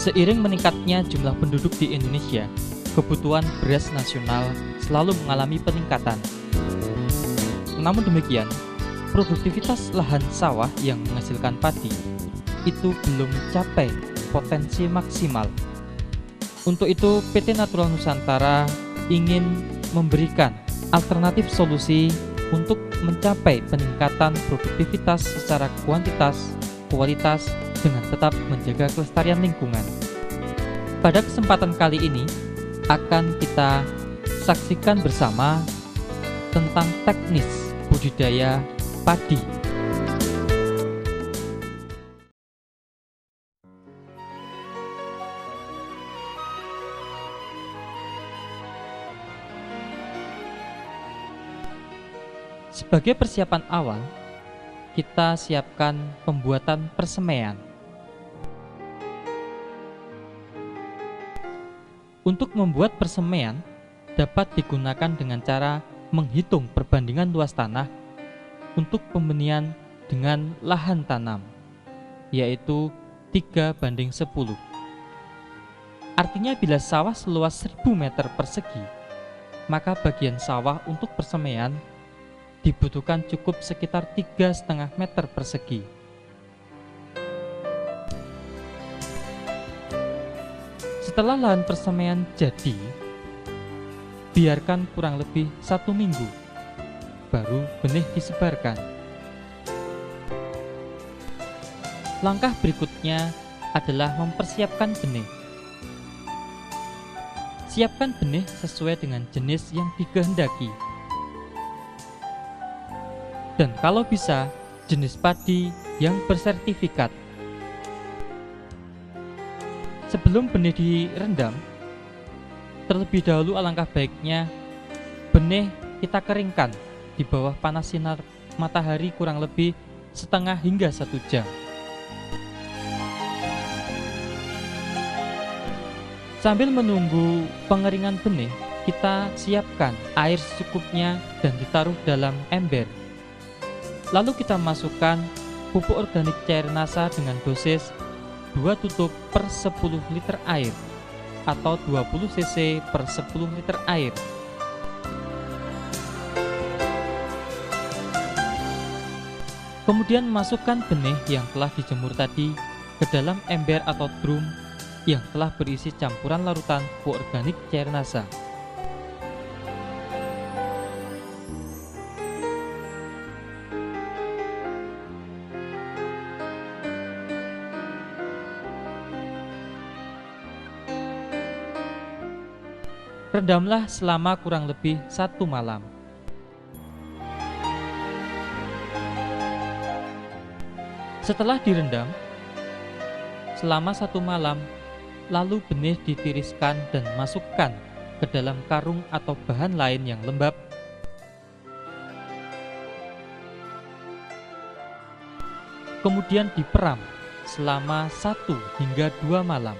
Seiring meningkatnya jumlah penduduk di Indonesia, kebutuhan beras nasional selalu mengalami peningkatan. Namun demikian, produktivitas lahan sawah yang menghasilkan padi itu belum mencapai potensi maksimal. Untuk itu, PT Natural Nusantara ingin memberikan alternatif solusi untuk mencapai peningkatan produktivitas secara kuantitas, kualitas, dengan tetap menjaga kelestarian lingkungan. Pada kesempatan kali ini, akan kita saksikan bersama tentang teknis budidaya padi. Sebagai persiapan awal, kita siapkan pembuatan persemaian. Untuk membuat persemaian dapat digunakan dengan cara menghitung perbandingan luas tanah untuk pembenihan dengan lahan tanam, yaitu 3:10. Artinya bila sawah seluas 1000 meter persegi, maka bagian sawah untuk persemaian dibutuhkan cukup sekitar 3,5 meter persegi. Setelah lahan persemaian jadi, biarkan kurang lebih 1 minggu, baru benih disebarkan. Langkah berikutnya adalah mempersiapkan benih. Siapkan benih sesuai dengan jenis yang dikehendaki. Dan kalau bisa, jenis padi yang bersertifikat. Sebelum benih direndam, terlebih dahulu alangkah baiknya benih kita keringkan di bawah panas sinar matahari kurang lebih setengah hingga 1 jam. Sambil menunggu pengeringan benih, kita siapkan air secukupnya dan ditaruh dalam ember. Lalu kita masukkan pupuk organik cair NASA dengan dosis 2 tutup per 10 liter air atau 20 cc per 10 liter air. Kemudian masukkan benih yang telah dijemur tadi ke dalam ember atau drum yang telah berisi campuran larutan pupuk organik cair NASA. Rendamlah selama kurang lebih 1 malam. Setelah direndam selama 1 malam, lalu benih ditiriskan dan masukkan ke dalam karung atau bahan lain yang lembab. Kemudian diperam selama 1 hingga 2 malam.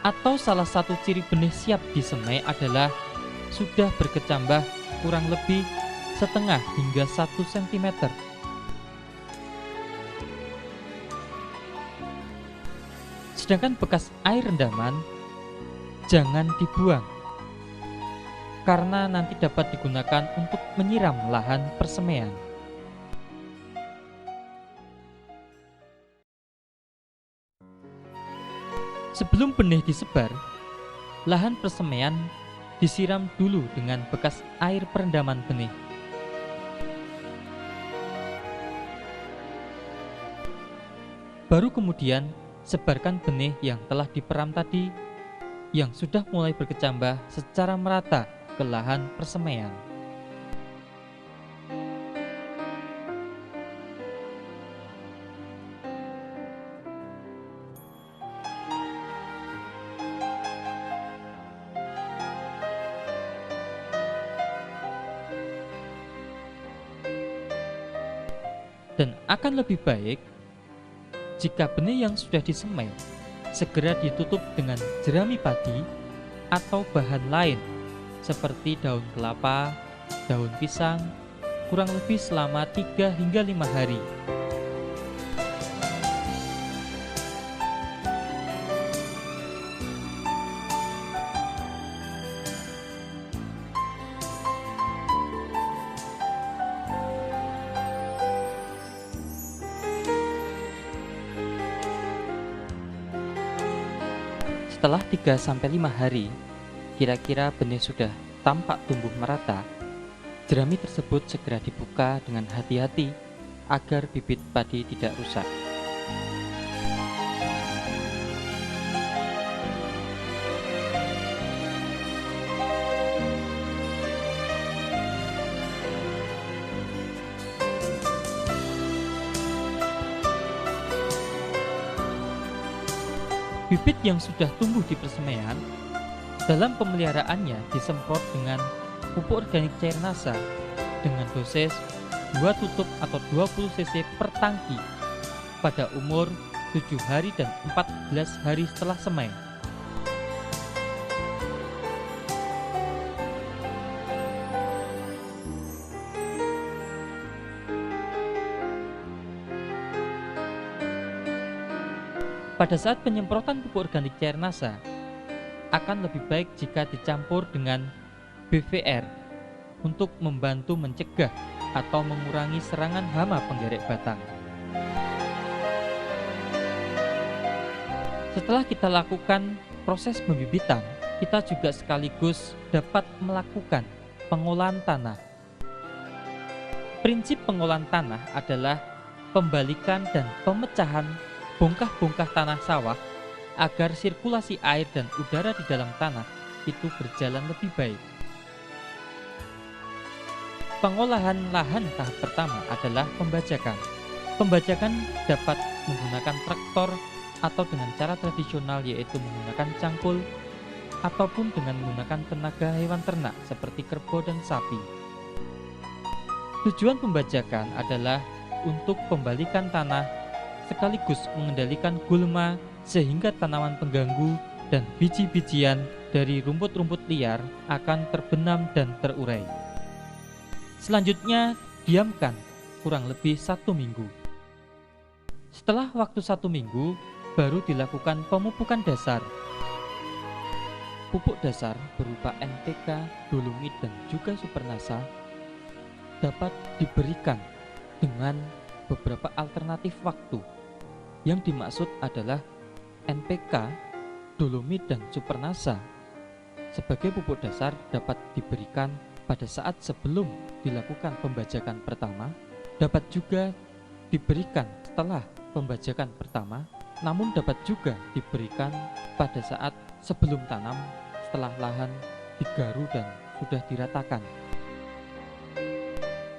Atau salah satu ciri benih siap disemai adalah sudah berkecambah kurang lebih setengah hingga 1 cm. Sedangkan bekas air rendaman jangan dibuang, karena nanti dapat digunakan untuk menyiram lahan persemaian. Sebelum benih disebar, lahan persemaian disiram dulu dengan bekas air perendaman benih. Baru kemudian sebarkan benih yang telah diperam tadi yang sudah mulai berkecambah secara merata ke lahan persemaian. Dan akan lebih baik jika benih yang sudah disemai segera ditutup dengan jerami padi atau bahan lain seperti daun kelapa, daun pisang, kurang lebih selama 3 hingga 5 hari. Setelah 3-5 hari, kira-kira benih sudah tampak tumbuh merata. Jerami tersebut segera dibuka dengan hati-hati agar bibit padi tidak rusak. Bibit yang sudah tumbuh di persemaian, dalam pemeliharaannya disemprot dengan pupuk organik cair NASA dengan dosis 2 tutup atau 20 cc per tangki pada umur 7 hari dan 14 hari setelah semai. Pada saat penyemprotan pupuk organik cair NASA, akan lebih baik jika dicampur dengan BVR untuk membantu mencegah atau mengurangi serangan hama penggerek batang. Setelah kita lakukan proses pembibitan, kita juga sekaligus dapat melakukan pengolahan tanah. Prinsip pengolahan tanah adalah pembalikan dan pemecahan bongkah-bongkah tanah sawah agar sirkulasi air dan udara di dalam tanah itu berjalan lebih baik. Pengolahan lahan tahap pertama adalah pembajakan. Pembajakan dapat menggunakan traktor atau dengan cara tradisional yaitu menggunakan cangkul ataupun dengan menggunakan tenaga hewan ternak seperti kerbau dan sapi. Tujuan pembajakan adalah untuk pembalikan tanah sekaligus mengendalikan gulma sehingga tanaman pengganggu dan biji-bijian dari rumput-rumput liar akan terbenam dan terurai. Selanjutnya, diamkan kurang lebih 1 minggu. Setelah waktu 1 minggu, baru dilakukan pemupukan dasar. Pupuk dasar berupa NPK, dolomit, dan juga supernasa dapat diberikan dengan beberapa alternatif waktu. Yang dimaksud adalah NPK, dolomit, dan supernasa sebagai pupuk dasar dapat diberikan pada saat sebelum dilakukan pembajakan pertama, dapat juga diberikan setelah pembajakan pertama, namun dapat juga diberikan pada saat sebelum tanam setelah lahan digaru dan sudah diratakan.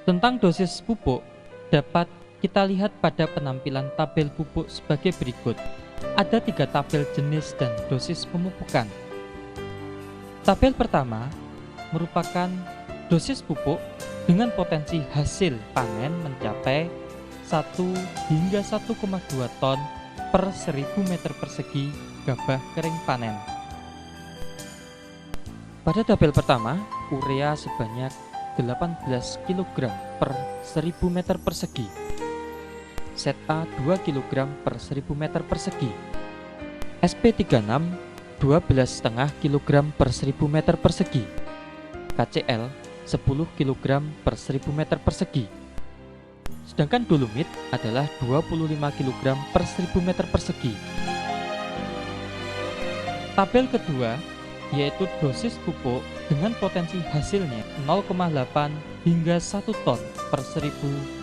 Tentang dosis pupuk dapat kita lihat pada penampilan tabel pupuk sebagai berikut. Ada 3 tabel jenis dan dosis pemupukan. Tabel pertama merupakan dosis pupuk dengan potensi hasil panen mencapai 1 hingga 1,2 ton per 1000 meter persegi gabah kering panen. Pada tabel pertama, urea sebanyak 18 kg per 1000 meter persegi, ZA 2 kg per 1000 meter persegi, SP36 12,5 kg per 1000 meter persegi, KCL 10 kg per 1000 meter persegi. Sedangkan dolomit adalah 25 kg per 1000 meter persegi. Tabel kedua yaitu dosis pupuk dengan potensi hasilnya 0,8 hingga 1 ton per 1000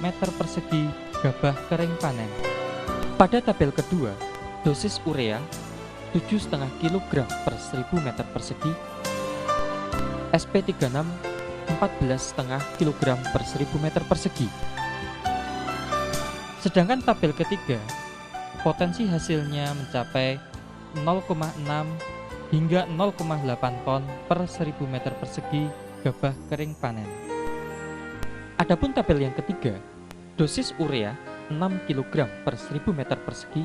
meter persegi gabah kering panen. Pada tabel kedua, dosis urea 7,5 kg per 1000 meter persegi, SP36 14,5 kg per 1000 meter persegi. Sedangkan tabel ketiga, potensi hasilnya mencapai 0,6 hingga 0,8 ton per 1000 meter persegi gabah kering panen. Adapun tabel yang ketiga, dosis urea 6 kg per 1000 meter persegi,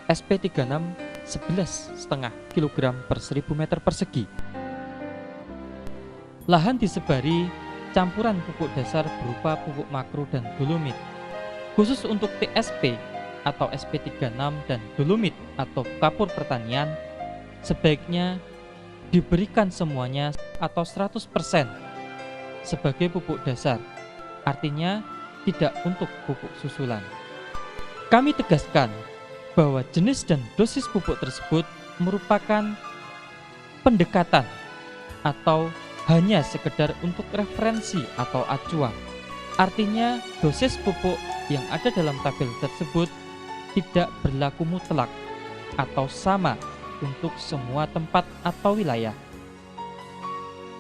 SP36 11,5 kg per 1000 meter persegi. Lahan disebari campuran pupuk dasar berupa pupuk makro dan dolomit. Khusus untuk TSP atau SP36 dan dolomit atau kapur pertanian, sebaiknya diberikan semuanya atau 100% sebagai pupuk dasar, artinya tidak untuk pupuk susulan. Kami tegaskan bahwa jenis dan dosis pupuk tersebut merupakan pendekatan atau hanya sekedar untuk referensi atau acuan. Artinya dosis pupuk yang ada dalam tabel tersebut tidak berlaku mutlak atau sama untuk semua tempat atau wilayah.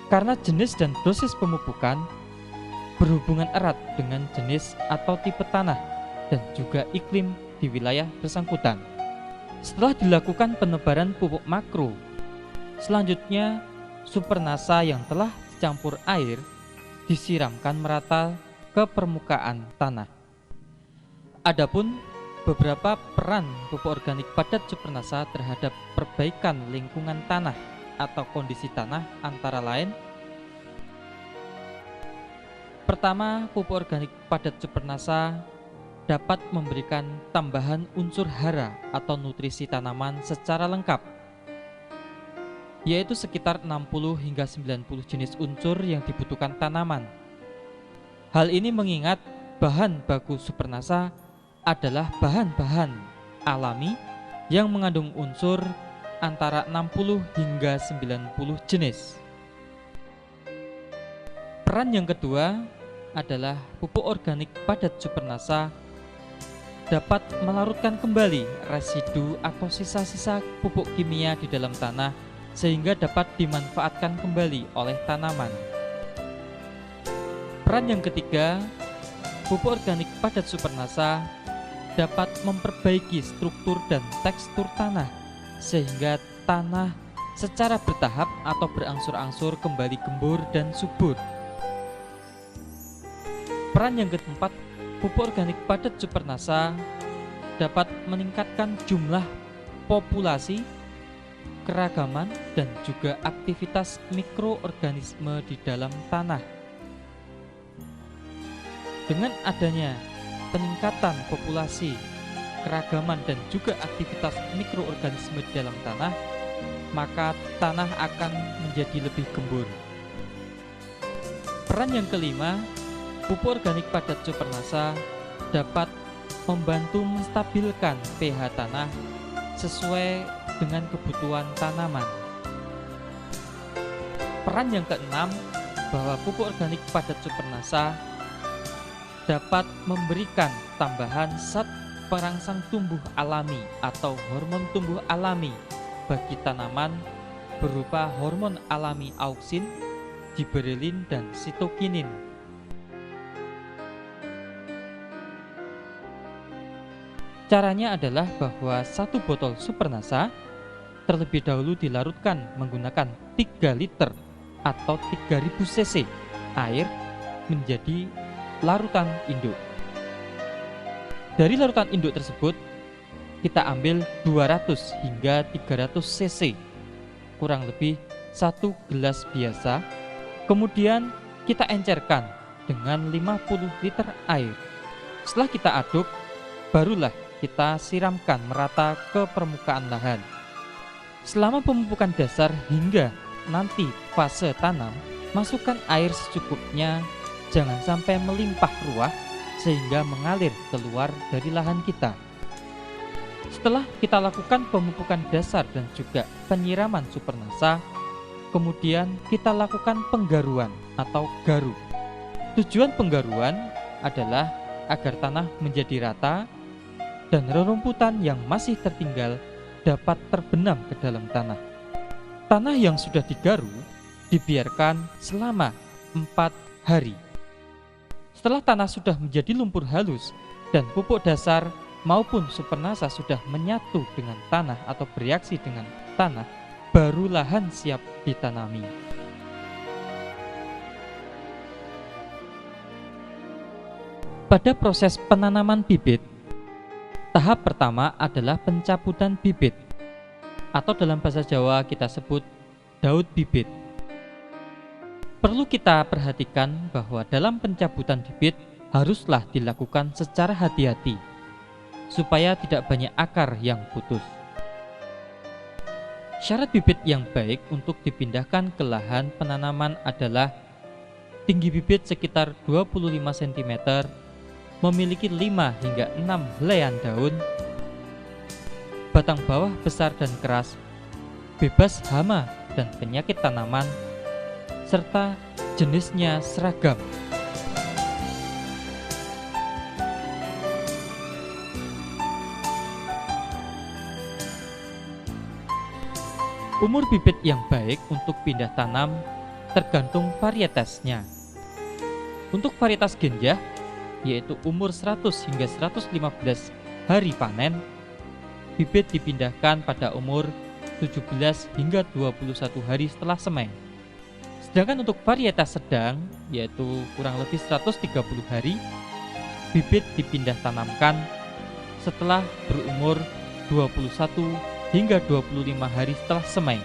Karena jenis dan dosis pemupukan berhubungan erat dengan jenis atau tipe tanah dan juga iklim di wilayah bersangkutan. Setelah dilakukan penebaran pupuk makro, selanjutnya supernasa yang telah dicampur air disiramkan merata ke permukaan tanah. Adapun beberapa peran pupuk organik padat supernasa terhadap perbaikan lingkungan tanah atau kondisi tanah antara lain: pertama, pupuk organik padat supernasa dapat memberikan tambahan unsur hara atau nutrisi tanaman secara lengkap, yaitu sekitar 60 hingga 90 jenis unsur yang dibutuhkan tanaman. Hal ini mengingat bahan baku supernasa adalah bahan-bahan alami yang mengandung unsur antara 60 hingga 90 jenis. Peran yang kedua adalah pupuk organik padat supernasa dapat melarutkan kembali residu atau sisa-sisa pupuk kimia di dalam tanah sehingga dapat dimanfaatkan kembali oleh tanaman. Peran yang ketiga, pupuk organik padat supernasa dapat memperbaiki struktur dan tekstur tanah sehingga tanah secara bertahap atau berangsur-angsur kembali gembur dan subur. Peran yang keempat, pupuk organik padat supernasa dapat meningkatkan jumlah populasi, keragaman, dan juga aktivitas mikroorganisme di dalam tanah. Dengan adanya peningkatan populasi, keragaman, dan juga aktivitas mikroorganisme di dalam tanah, maka tanah akan menjadi lebih gembur. Peran yang kelima, pupuk organik padat supernasa dapat membantu menstabilkan pH tanah sesuai dengan kebutuhan tanaman. Peran yang keenam, bahwa pupuk organik padat supernasa dapat memberikan tambahan zat perangsang tumbuh alami atau hormon tumbuh alami bagi tanaman berupa hormon alami auksin, giberelin, dan sitokinin. Caranya adalah bahwa satu botol supernasa terlebih dahulu dilarutkan menggunakan 3 liter atau 3000 cc air menjadi larutan induk. Dari larutan induk tersebut kita ambil 200 hingga 300 cc, kurang lebih 1 gelas biasa. Kemudian kita encerkan dengan 50 liter air. Setelah kita aduk, barulah kita siramkan merata ke permukaan lahan. Selama pemupukan dasar hingga nanti fase tanam, masukkan air secukupnya, jangan sampai melimpah ruah sehingga mengalir keluar dari lahan kita. Setelah kita lakukan pemupukan dasar dan juga penyiraman supernasa, kemudian kita lakukan penggaruan atau garuk. Tujuan penggaruan adalah agar tanah menjadi rata dan rerumputan yang masih tertinggal dapat terbenam ke dalam tanah. Tanah yang sudah digaru dibiarkan selama 4 hari. Setelah tanah sudah menjadi lumpur halus dan pupuk dasar maupun supernasa sudah menyatu dengan tanah atau bereaksi dengan tanah, baru lahan siap ditanami. Pada proses penanaman bibit, tahap pertama adalah pencabutan bibit, atau dalam bahasa Jawa kita sebut daud bibit. Perlu kita perhatikan bahwa dalam pencabutan bibit haruslah dilakukan secara hati-hati, supaya tidak banyak akar yang putus. Syarat bibit yang baik untuk dipindahkan ke lahan penanaman adalah tinggi bibit sekitar 25 cm, memiliki 5 hingga 6 helaian daun, batang bawah besar dan keras, bebas hama dan penyakit tanaman, serta jenisnya seragam. Umur bibit yang baik untuk pindah tanam tergantung varietasnya. Untuk varietas genjah, yaitu umur 100 hingga 115 hari panen, bibit dipindahkan pada umur 17 hingga 21 hari setelah semai. Sedangkan untuk varietas sedang, yaitu kurang lebih 130 hari, bibit dipindah tanamkan setelah berumur 21 hingga 25 hari setelah semai.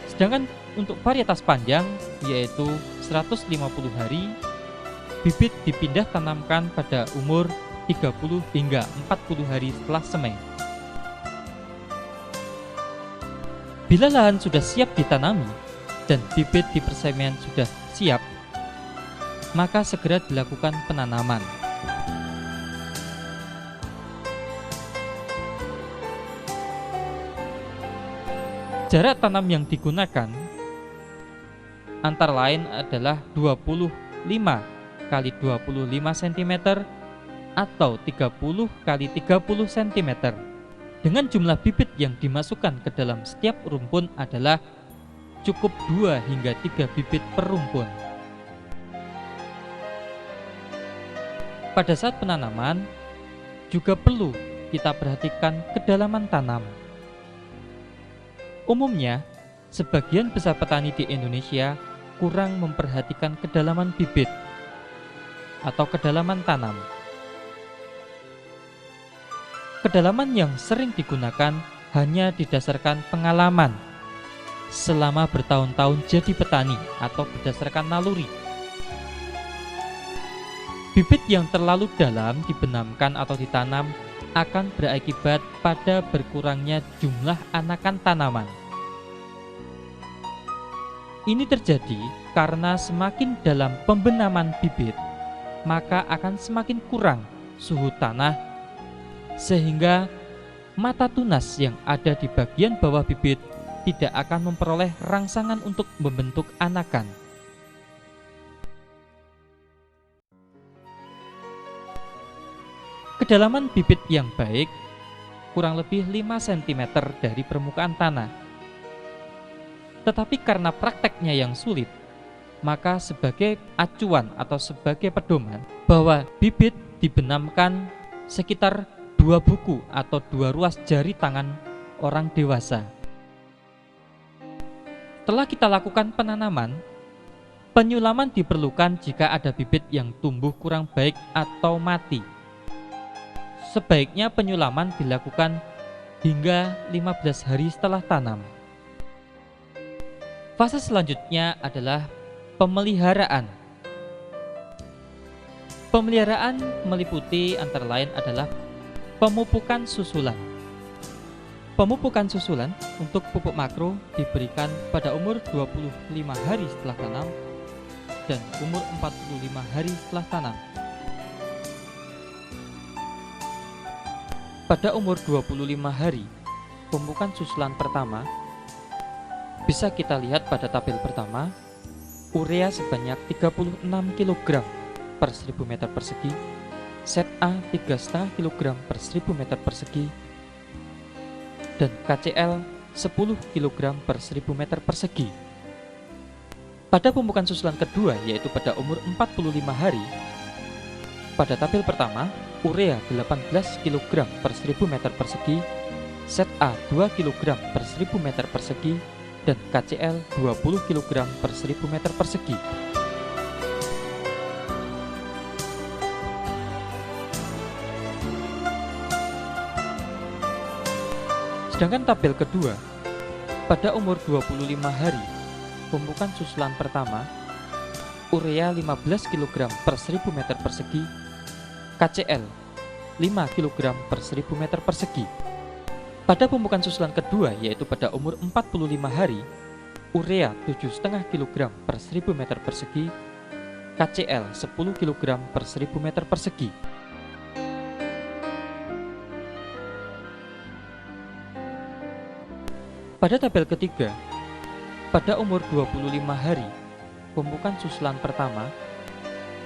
Sedangkan untuk varietas panjang, yaitu 150 hari, bibit dipindah tanamkan pada umur 30 hingga 40 hari setelah semai. Bila lahan sudah siap ditanami dan bibit di persemian sudah siap, maka segera dilakukan penanaman. Jarak tanam yang digunakan antara lain adalah 25 kali 25 cm atau 30 kali 30 cm. Dengan jumlah bibit yang dimasukkan ke dalam setiap rumpun adalah cukup 2 hingga 3 bibit per rumpun. Pada saat penanaman juga perlu kita perhatikan kedalaman tanam. Umumnya, sebagian besar petani di Indonesia kurang memperhatikan kedalaman bibit atau kedalaman tanam. Kedalaman yang sering digunakan hanya didasarkan pengalaman selama bertahun-tahun jadi petani atau berdasarkan naluri. Bibit yang terlalu dalam dibenamkan atau ditanam akan berakibat pada berkurangnya jumlah anakan tanaman. Ini terjadi karena semakin dalam pembenaman bibit, maka akan semakin kurang suhu tanah, sehingga mata tunas yang ada di bagian bawah bibit tidak akan memperoleh rangsangan untuk membentuk anakan. Kedalaman bibit yang baik kurang lebih 5 cm dari permukaan tanah. Tetapi karena prakteknya yang sulit, maka sebagai acuan atau sebagai pedoman bahwa bibit dibenamkan sekitar 2 buku atau 2 ruas jari tangan orang dewasa. Setelah kita lakukan penanaman, penyulaman diperlukan jika ada bibit yang tumbuh kurang baik atau mati. Sebaiknya penyulaman dilakukan hingga 15 hari setelah tanam. Fase selanjutnya adalah pemeliharaan. Pemeliharaan meliputi antara lain adalah pemupukan susulan. Pemupukan susulan untuk pupuk makro diberikan pada umur 25 hari setelah tanam dan umur 45 hari setelah tanam. Pada umur 25 hari, pemupukan susulan pertama bisa kita lihat pada tabel pertama, urea sebanyak 36 kg per 1000 meter persegi, set A 3,5 kg per 1000 meter persegi, dan KCl 10 kg per 1000 meter persegi. Pada pemupukan susulan kedua, yaitu pada umur 45 hari, pada tabel pertama, urea 18 kg per 1000 meter persegi, set A 2 kg per 1000 meter persegi, dan KCl 20 kg per 1000 meter persegi. Sedangkan tabel kedua, pada umur 25 hari, pemupukan susulan pertama urea 15 kg per 1000 meter persegi, KCl 5 kg per 1000 meter persegi. Pada pemupukan susulan kedua, yaitu pada umur 45 hari, urea 7,5 kg per 1000 meter persegi, KCl 10 kg per 1000 meter persegi. Pada tabel ketiga, pada umur 25 hari, pemupukan susulan pertama,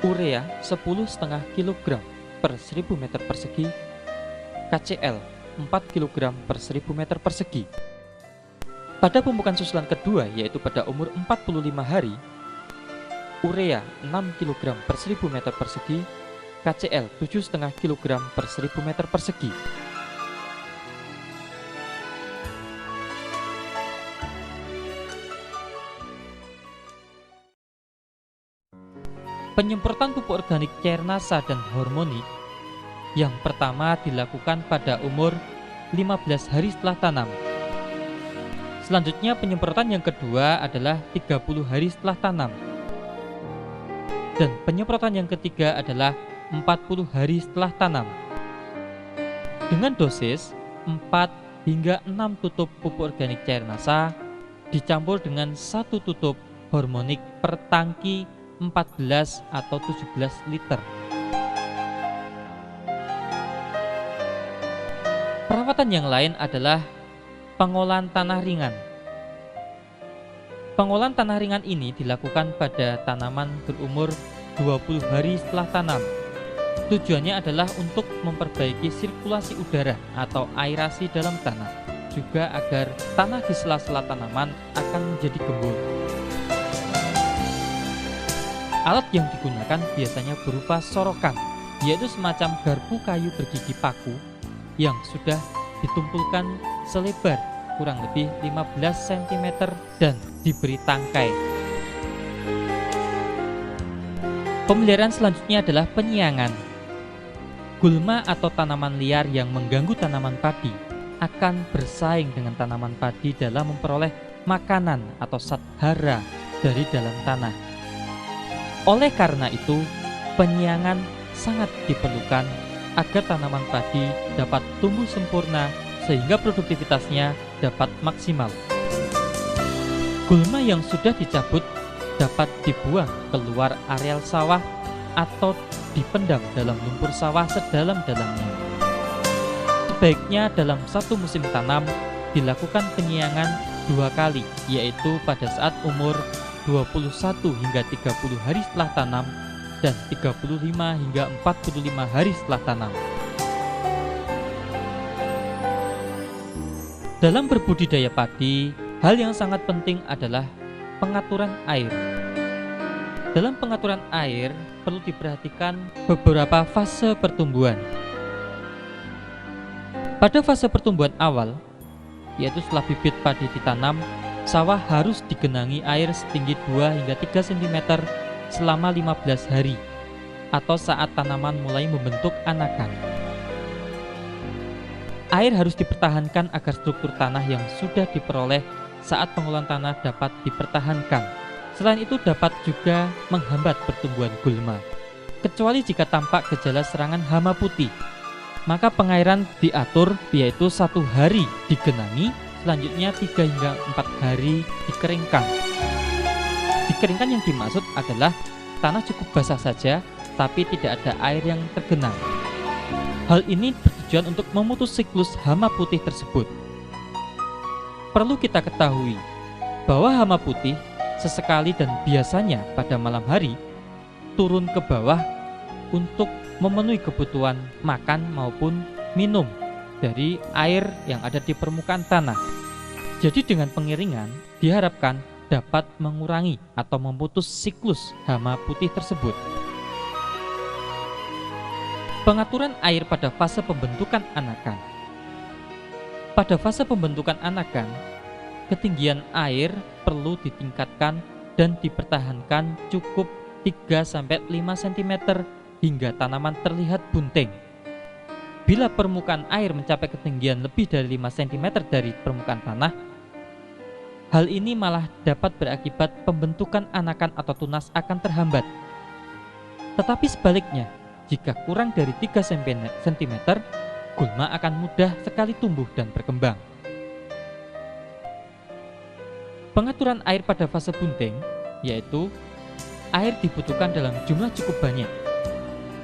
urea 10,5 kg per 1000 meter persegi, KCl 4 kg per 1000 meter persegi. Pada pemupukan susulan kedua, yaitu pada umur 45 hari, urea 6 kg per 1000 meter persegi, KCl 7,5 kg per 1000 meter persegi. Penyemprotan pupuk organik cairnasa dan hormonik yang pertama dilakukan pada umur 15 hari setelah tanam. Selanjutnya penyemprotan yang kedua adalah 30 hari setelah tanam. Dan penyemprotan yang ketiga adalah 40 hari setelah tanam. Dengan dosis 4 hingga 6 tutup pupuk organik cairnasa dicampur dengan 1 tutup hormonik per tangki 14 atau 17 liter. Perawatan yang lain adalah pengolahan tanah ringan. Pengolahan tanah ringan ini dilakukan pada tanaman berumur 20 hari setelah tanam. Tujuannya adalah untuk memperbaiki sirkulasi udara atau aerasi dalam tanah, juga agar tanah di sela-sela tanaman akan menjadi gembur. Alat yang digunakan biasanya berupa sorokan, yaitu semacam garpu kayu bergigi paku yang sudah ditumpulkan selebar kurang lebih 15 cm dan diberi tangkai. Pemeliharaan selanjutnya adalah penyiangan. Gulma atau tanaman liar yang mengganggu tanaman padi akan bersaing dengan tanaman padi dalam memperoleh makanan atau zat hara dari dalam tanah. Oleh karena itu, penyiangan sangat diperlukan agar tanaman padi dapat tumbuh sempurna sehingga produktivitasnya dapat maksimal. Gulma yang sudah dicabut dapat dibuang keluar areal sawah atau dipendam dalam lumpur sawah sedalam-dalamnya. Sebaiknya dalam satu musim tanam dilakukan penyiangan 2 kali, yaitu pada saat umur 21 hingga 30 hari setelah tanam dan 35 hingga 45 hari setelah tanam. Dalam berbudidaya padi, hal yang sangat penting adalah pengaturan air. Dalam pengaturan air perlu diperhatikan beberapa fase pertumbuhan. Pada fase pertumbuhan awal, yaitu setelah bibit padi ditanam, sawah harus digenangi air setinggi 2 hingga 3 cm selama 15 hari atau saat tanaman mulai membentuk anakan. Air harus dipertahankan agar struktur tanah yang sudah diperoleh saat pengolahan tanah dapat dipertahankan. Selain itu dapat juga menghambat pertumbuhan gulma. Kecuali jika tampak gejala serangan hama putih, maka pengairan diatur, yaitu 1 hari digenangi, selanjutnya 3 hingga 4 hari dikeringkan. Dikeringkan yang dimaksud adalah tanah cukup basah saja, tapi tidak ada air yang tergenang. Hal ini bertujuan untuk memutus siklus hama putih tersebut. Perlu kita ketahui bahwa hama putih sesekali dan biasanya pada malam hari turun ke bawah untuk memenuhi kebutuhan makan maupun minum dari air yang ada di permukaan tanah. Jadi dengan pengiringan diharapkan dapat mengurangi atau memutus siklus hama putih tersebut. Pengaturan air pada fase pembentukan anakan. Pada fase pembentukan anakan, ketinggian air perlu ditingkatkan dan dipertahankan cukup 3-5 cm hingga tanaman terlihat bunting. Bila permukaan air mencapai ketinggian lebih dari 5 cm dari permukaan tanah, Hal ini malah dapat berakibat pembentukan anakan atau tunas akan terhambat. Tetapi sebaliknya, jika kurang dari 3 cm, gulma akan mudah sekali tumbuh dan berkembang. Pengaturan air pada fase bunting, yaitu air dibutuhkan dalam jumlah cukup banyak,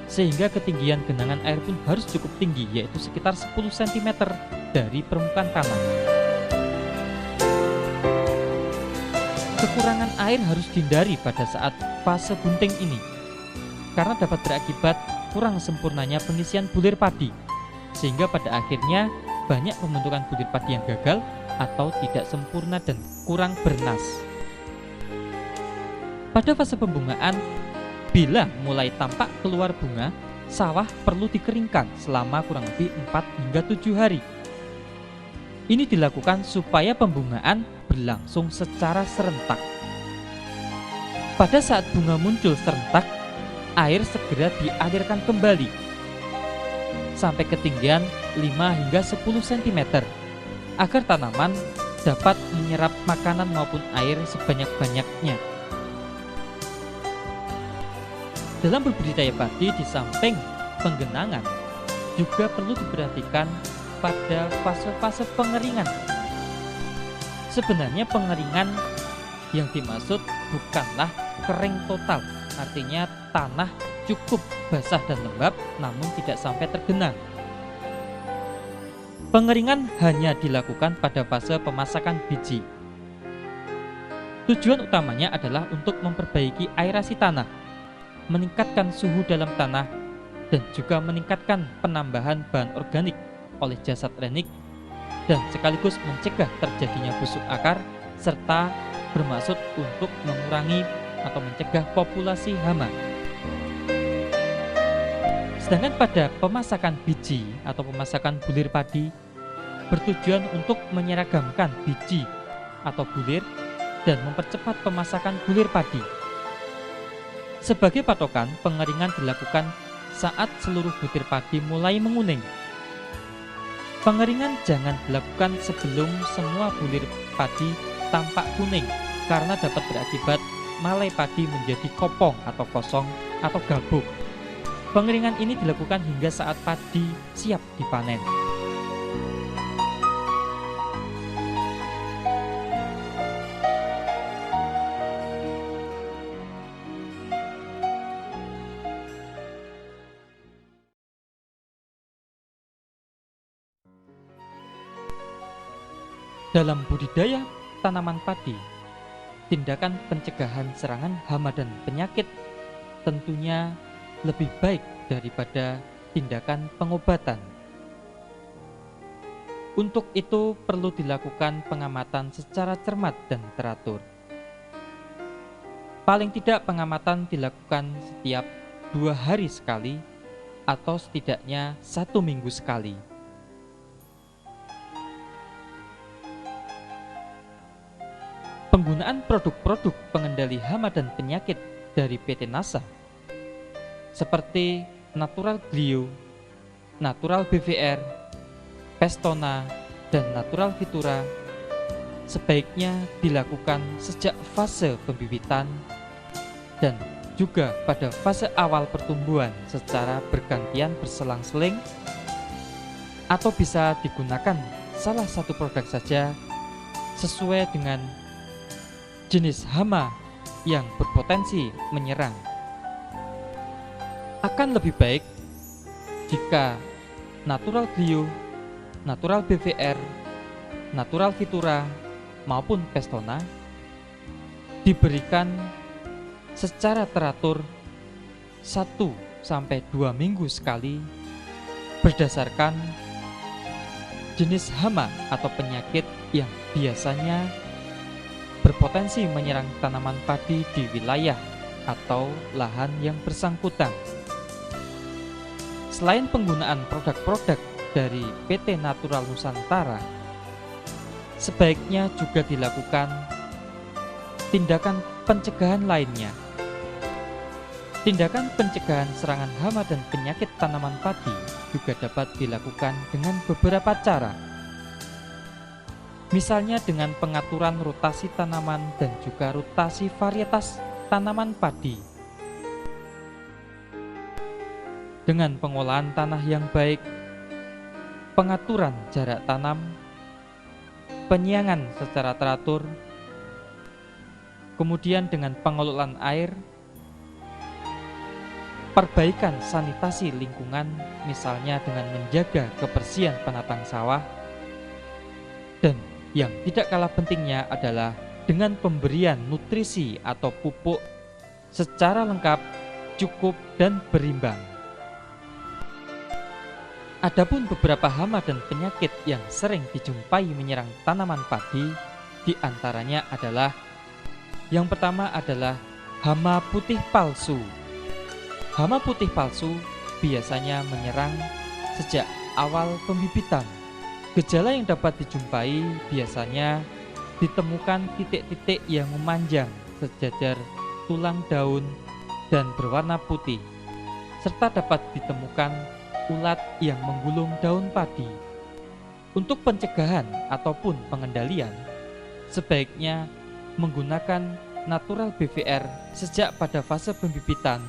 sehingga ketinggian genangan air pun harus cukup tinggi, yaitu sekitar 10 cm dari permukaan tanah. Kekurangan air harus dihindari pada saat fase bunting ini, karena dapat berakibat kurang sempurnanya pengisian bulir padi, sehingga pada akhirnya banyak pembentukan bulir padi yang gagal atau tidak sempurna dan kurang bernas. Pada fase pembungaan, bila mulai tampak keluar bunga, sawah perlu dikeringkan selama kurang lebih 4 hingga 7 hari. Ini dilakukan supaya pembungaan berlangsung secara serentak. Pada saat bunga muncul serentak, air segera dialirkan kembali sampai ketinggian 5 hingga 10 cm agar tanaman dapat menyerap makanan maupun air sebanyak-banyaknya. Dalam berbudidaya padi, di samping penggenangan juga perlu diperhatikan pada fase-fase pengeringan. Sebenarnya pengeringan yang dimaksud bukanlah kering total, artinya tanah cukup basah dan lembab namun tidak sampai tergenang. Pengeringan hanya dilakukan pada fase pemasakan biji. Tujuan utamanya adalah untuk memperbaiki aerasi tanah, meningkatkan suhu dalam tanah, dan juga meningkatkan penambahan bahan organik oleh jasad renik, dan sekaligus mencegah terjadinya busuk akar, serta bermaksud untuk mengurangi atau mencegah populasi hama. Sedangkan pada pemasakan biji atau pemasakan bulir padi bertujuan untuk menyeragamkan biji atau bulir dan mempercepat pemasakan bulir padi. Sebagai patokan, pengeringan dilakukan saat seluruh butir padi mulai menguning. Pengeringan jangan dilakukan sebelum semua bulir padi tampak kuning, karena dapat berakibat malai padi menjadi kopong atau kosong atau gabuk. Pengeringan ini dilakukan hingga saat padi siap dipanen. Dalam budidaya tanaman padi, tindakan pencegahan serangan hama dan penyakit tentunya lebih baik daripada tindakan pengobatan. Untuk itu perlu dilakukan pengamatan secara cermat dan teratur. Paling tidak pengamatan dilakukan setiap 2 hari sekali atau setidaknya 1 minggu sekali. Penggunaan produk-produk pengendali hama dan penyakit dari PT NASA seperti Natural Glio, Natural BVR, Pestona, dan Natural Vitura sebaiknya dilakukan sejak fase pembibitan dan juga pada fase awal pertumbuhan secara bergantian berselang-seling, atau bisa digunakan salah satu produk saja sesuai dengan jenis hama yang berpotensi menyerang. Akan lebih baik jika Natural Glio, Natural BVR, Natural Vitura maupun Pestona diberikan secara teratur 1-2 minggu sekali berdasarkan jenis hama atau penyakit yang biasanya berpotensi menyerang tanaman padi di wilayah atau lahan yang bersangkutan. Selain penggunaan produk-produk dari PT Natural Nusantara, sebaiknya juga dilakukan tindakan pencegahan lainnya. Tindakan pencegahan serangan hama dan penyakit tanaman padi juga dapat dilakukan dengan beberapa cara. Misalnya dengan pengaturan rotasi tanaman dan juga rotasi varietas tanaman padi. Dengan pengolahan tanah yang baik, pengaturan jarak tanam, penyiangan secara teratur, kemudian dengan pengelolaan air, perbaikan sanitasi lingkungan, misalnya dengan menjaga kebersihan penatang sawah, dan yang tidak kalah pentingnya adalah dengan pemberian nutrisi atau pupuk secara lengkap, cukup, dan berimbang. Adapun beberapa hama dan penyakit yang sering dijumpai menyerang tanaman padi, diantaranya adalah yang pertama adalah hama putih palsu. Hama putih palsu biasanya menyerang sejak awal pembibitan. Gejala yang dapat dijumpai biasanya ditemukan titik-titik yang memanjang sejajar tulang daun dan berwarna putih, serta dapat ditemukan ulat yang menggulung daun padi. Untuk pencegahan ataupun pengendalian, sebaiknya menggunakan natural BVR sejak pada fase pembibitan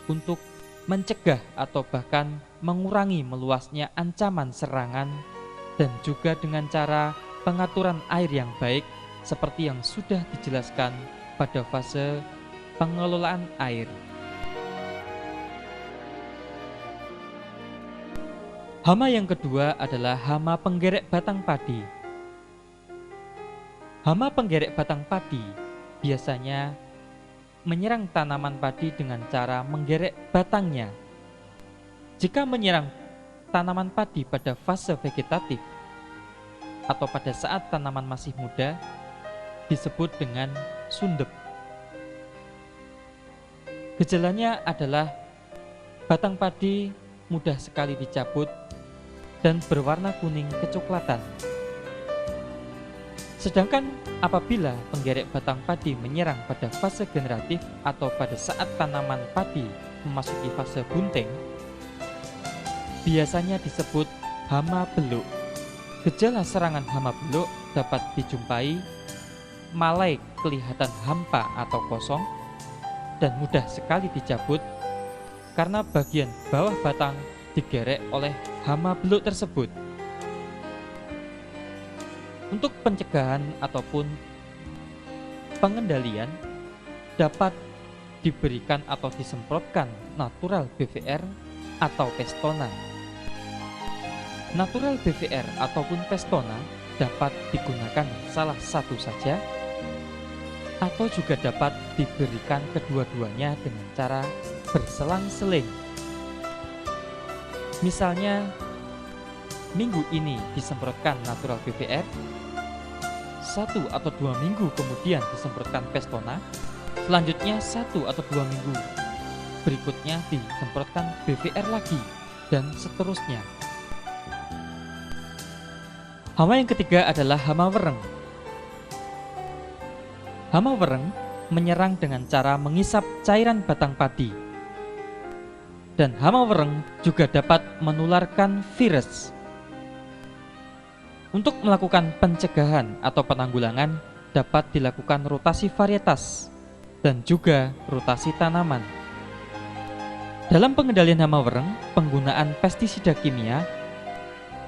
untuk mencegah atau bahkan mengurangi meluasnya ancaman serangan, dan juga dengan cara pengaturan air yang baik seperti yang sudah dijelaskan pada fase pengelolaan air. Hama yang kedua adalah hama penggerek batang padi. Hama penggerek batang padi biasanya menyerang tanaman padi dengan cara menggerek batangnya. Jika menyerang tanaman padi pada fase vegetatif atau pada saat tanaman masih muda, disebut dengan sundep. Gejalanya adalah batang padi mudah sekali dicabut dan berwarna kuning kecoklatan. Sedangkan apabila penggerek batang padi menyerang pada fase generatif atau pada saat tanaman padi memasuki fase bunting, biasanya disebut hama beluk. Gejala serangan hama beluk dapat dijumpai malai kelihatan hampa atau kosong dan mudah sekali dicabut karena bagian bawah batang digerek oleh hama beluk tersebut. Untuk pencegahan ataupun pengendalian dapat diberikan atau disemprotkan natural BVR atau Pestona. Natural BVR ataupun Pestona dapat digunakan salah satu saja atau juga dapat diberikan kedua-duanya dengan cara berselang-seling. Misalnya, minggu ini disemprotkan natural BVR, 1 atau 2 minggu kemudian disemprotkan Pestona, selanjutnya 1 atau 2 minggu berikutnya disemprotkan BVR lagi, dan seterusnya. Hama yang ketiga adalah hama wereng. Hama wereng menyerang dengan cara mengisap cairan batang padi. Dan hama wereng juga dapat menularkan virus. Untuk melakukan pencegahan atau penanggulangan dapat dilakukan rotasi varietas dan juga rotasi tanaman. Dalam pengendalian hama wereng, penggunaan pestisida kimia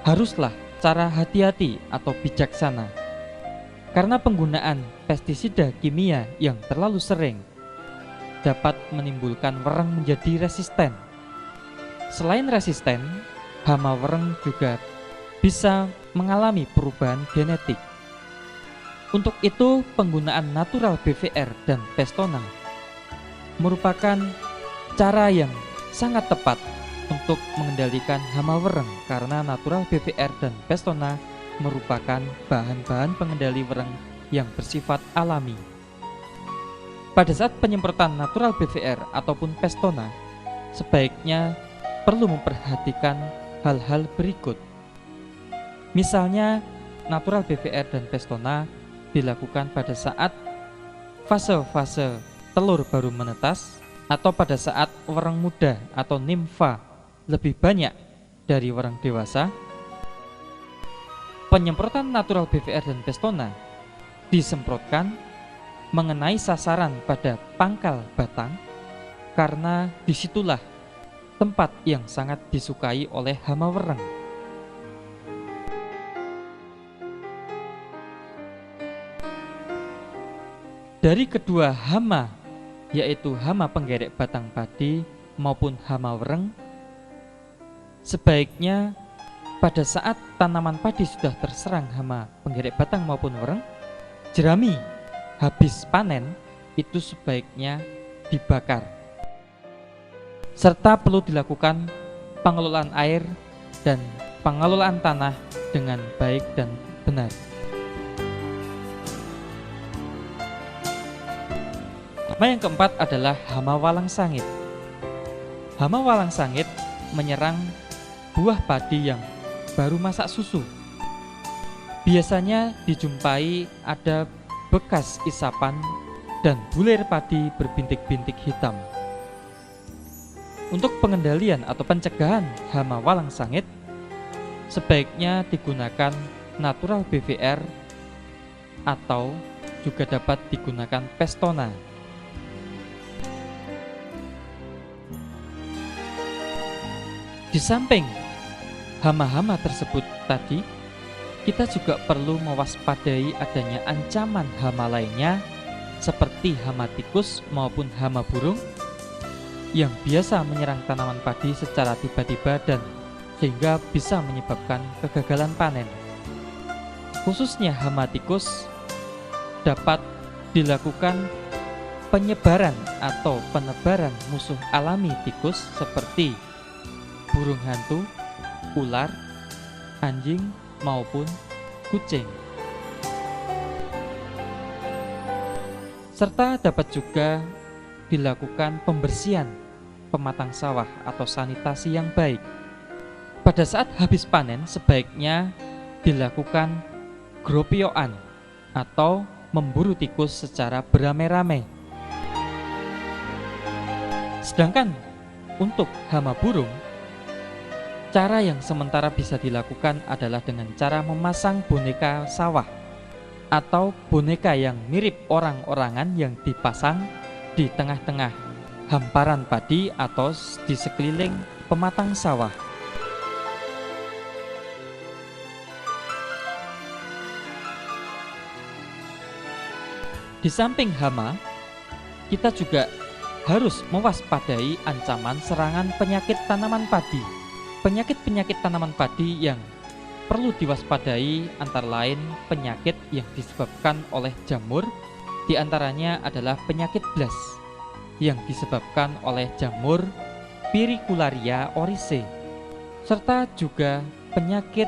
haruslah cara hati-hati atau bijaksana. Karena penggunaan pestisida kimia yang terlalu sering dapat menimbulkan wereng menjadi resisten. Selain resisten, hama wereng juga bisa mengalami perubahan genetik. Untuk itu, penggunaan natural BVR dan Pestona merupakan cara yang sangat tepat untuk mengendalikan hama wereng, karena natural BVR dan Pestona merupakan bahan-bahan pengendali wereng yang bersifat alami. Pada saat penyemprotan natural BVR ataupun Pestona, sebaiknya perlu memperhatikan hal-hal berikut. Misalnya, natural BVR dan Pestona dilakukan pada saat fase-fase telur baru menetas atau pada saat wereng muda atau nimfa lebih banyak dari wereng dewasa. Penyemprotan natural BVR dan Pestona disemprotkan mengenai sasaran pada pangkal batang karena disitulah tempat yang sangat disukai oleh hama wereng. Dari kedua hama, yaitu hama penggerek batang padi maupun hama wereng, sebaiknya pada saat tanaman padi sudah terserang hama penggerek batang maupun wereng, jerami habis panen itu sebaiknya dibakar. Serta perlu dilakukan pengelolaan air dan pengelolaan tanah dengan baik dan benar. Hama yang keempat adalah hama walang sangit. Hama walang sangit menyerang buah padi yang baru masak susu. Biasanya dijumpai ada bekas isapan dan bulir padi berbintik-bintik hitam. Untuk pengendalian atau pencegahan hama walang sangit, sebaiknya digunakan natural BVR atau juga dapat digunakan Pestona. Di samping hama-hama tersebut tadi, kita juga perlu mewaspadai adanya ancaman hama lainnya seperti hama tikus maupun hama burung yang biasa menyerang tanaman padi secara tiba-tiba dan sehingga bisa menyebabkan kegagalan panen. Khususnya hama tikus dapat dilakukan penyebaran atau penebaran musuh alami tikus seperti burung hantu, ular, anjing, maupun kucing. Serta dapat juga dilakukan pembersihan pematang sawah atau sanitasi yang baik. Pada saat habis panen sebaiknya dilakukan gropioan atau memburu tikus secara beramai-ramai. Sedangkan untuk hama burung, cara yang sementara bisa dilakukan adalah dengan cara memasang boneka sawah atau boneka yang mirip orang-orangan yang dipasang di tengah-tengah hamparan padi atau di sekeliling pematang sawah. Di samping hama, kita juga harus mewaspadai ancaman serangan penyakit tanaman padi. Penyakit-penyakit tanaman padi yang perlu diwaspadai antara lain penyakit yang disebabkan oleh jamur, diantaranya adalah penyakit blas yang disebabkan oleh jamur Pyricularia oryzae, serta juga penyakit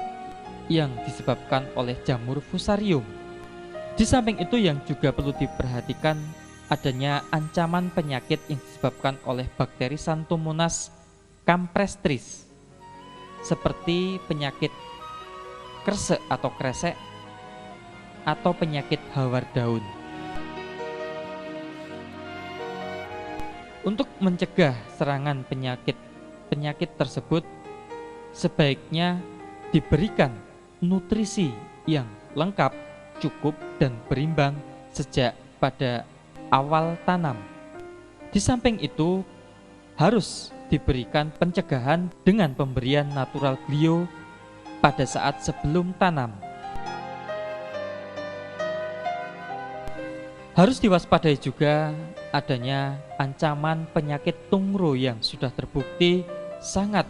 yang disebabkan oleh jamur Fusarium. Di samping itu yang juga perlu diperhatikan adanya ancaman penyakit yang disebabkan oleh bakteri Xanthomonas campestris seperti penyakit kresek atau kresek atau penyakit hawar daun. Untuk mencegah serangan penyakit tersebut, sebaiknya diberikan nutrisi yang lengkap, cukup, dan berimbang sejak pada awal tanam. Di samping itu, harus diberikan pencegahan dengan pemberian natural glio pada saat sebelum tanam. Harus diwaspadai juga adanya ancaman penyakit tungro yang sudah terbukti sangat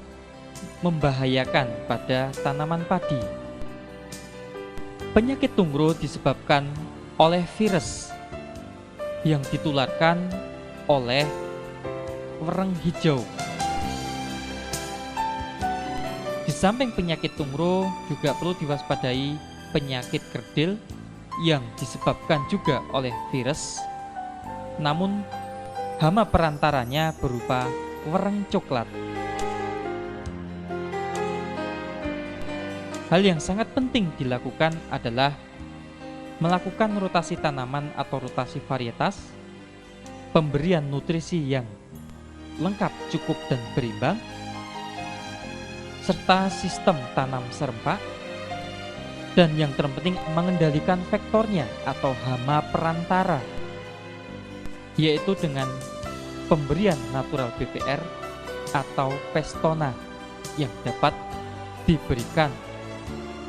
membahayakan pada tanaman padi. Penyakit tungro disebabkan oleh virus yang ditularkan oleh wereng hijau. Di samping penyakit tungro juga perlu diwaspadai penyakit kerdil yang disebabkan juga oleh virus, namun hama perantaranya berupa wereng coklat. Hal yang sangat penting dilakukan adalah melakukan rotasi tanaman atau rotasi varietas, pemberian nutrisi yang lengkap, cukup, dan berimbang, serta sistem tanam serempak, Dan yang terpenting mengendalikan vektornya atau hama perantara, yaitu dengan pemberian natural BPR atau Pestona yang dapat diberikan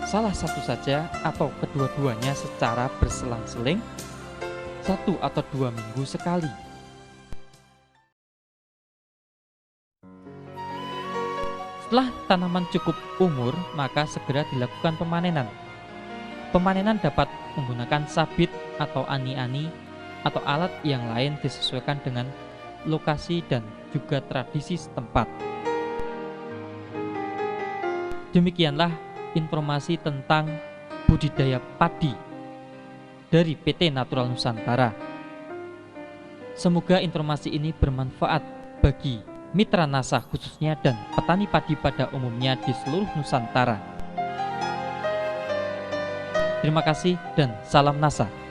salah satu saja atau kedua-duanya secara berselang-seling 1 atau 2 minggu sekali. Setelah tanaman cukup umur, maka segera dilakukan pemanenan. Pemanenan dapat menggunakan sabit atau ani-ani atau alat yang lain disesuaikan dengan lokasi dan juga tradisi setempat. Demikianlah informasi tentang budidaya padi dari PT Natural Nusantara. Semoga informasi ini bermanfaat bagi mitra NASA khususnya dan petani padi pada umumnya di seluruh Nusantara. Terima kasih dan salam NASA.